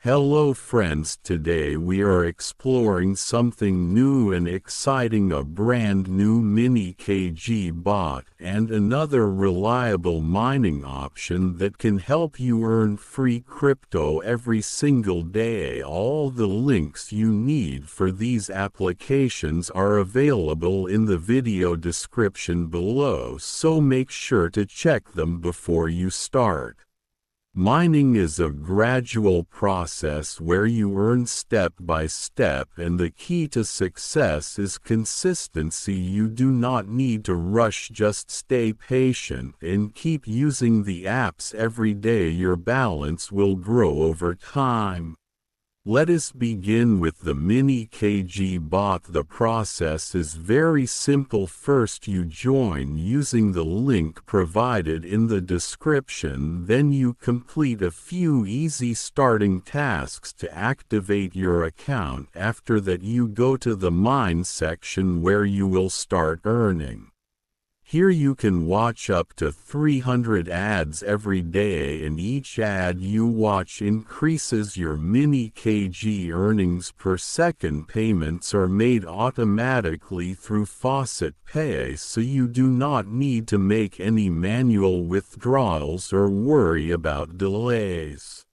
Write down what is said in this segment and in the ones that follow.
Hello friends, today we are exploring something new and exciting, a brand new mini KG bot and another reliable mining option that can help you earn free crypto every single day. All the links you need for these applications are available in the video description below, so make sure to check them before you start. Mining is a gradual process where you earn step by step, and the key to success is consistency. You do not need to rush, just stay patient and keep using the apps every day. Your balance will grow over time. Let us begin with the mini KG bot. The process is very simple. First, you join using the link provided in the description. Then you complete a few easy starting tasks to activate your account. After that, you go to the mine section where you will start earning. Here you can watch up to 300 ads every day, and each ad you watch increases your mini KG earnings per second. Payments are made automatically through FaucetPay, so you do not need to make any manual withdrawals or worry about delays.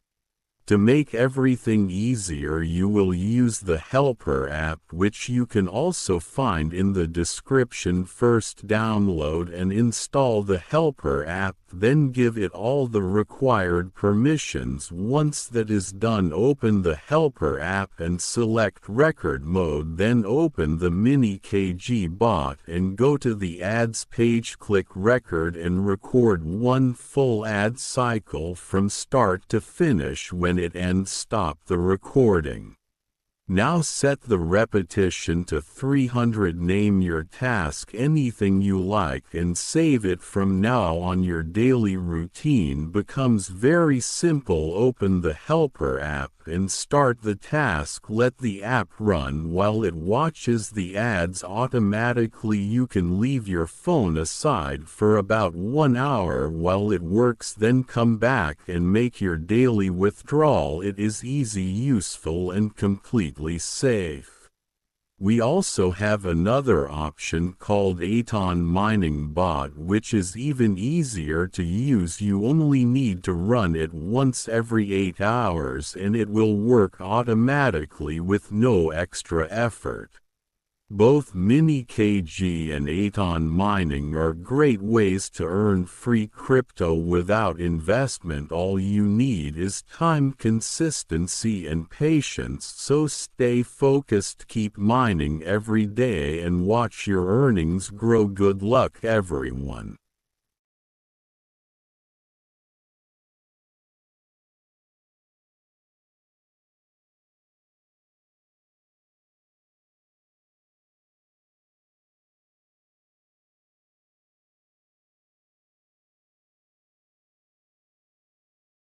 To make everything easier, you will use the Helper app, which you can also find in the description. First, download and install the Helper app, then give it all the required permissions. Once that is done, open the Helper app and select record mode. Then open the mini KG bot and go to the ads page. Click record and record one full ad cycle from start to finish. When it ends, stop the recording. Now set the repetition to 300. Name your task anything you like and save it. From now on, your daily routine becomes very simple. Open the Helper app and start the task. Let the app run while it watches the ads automatically. You can leave your phone aside for about 1 hour while it works, then come back and make your daily withdrawal. It is easy, useful, and completely safe. We also have another option called tron mining bot, which is even easier to use. You only need to run it once every 8 hours and it will work automatically with no extra effort. Both mini KG and tron mining are great ways to earn free crypto without investment. All you need is time, consistency, and patience. So stay focused, keep mining every day, and watch your earnings grow. Good luck, everyone.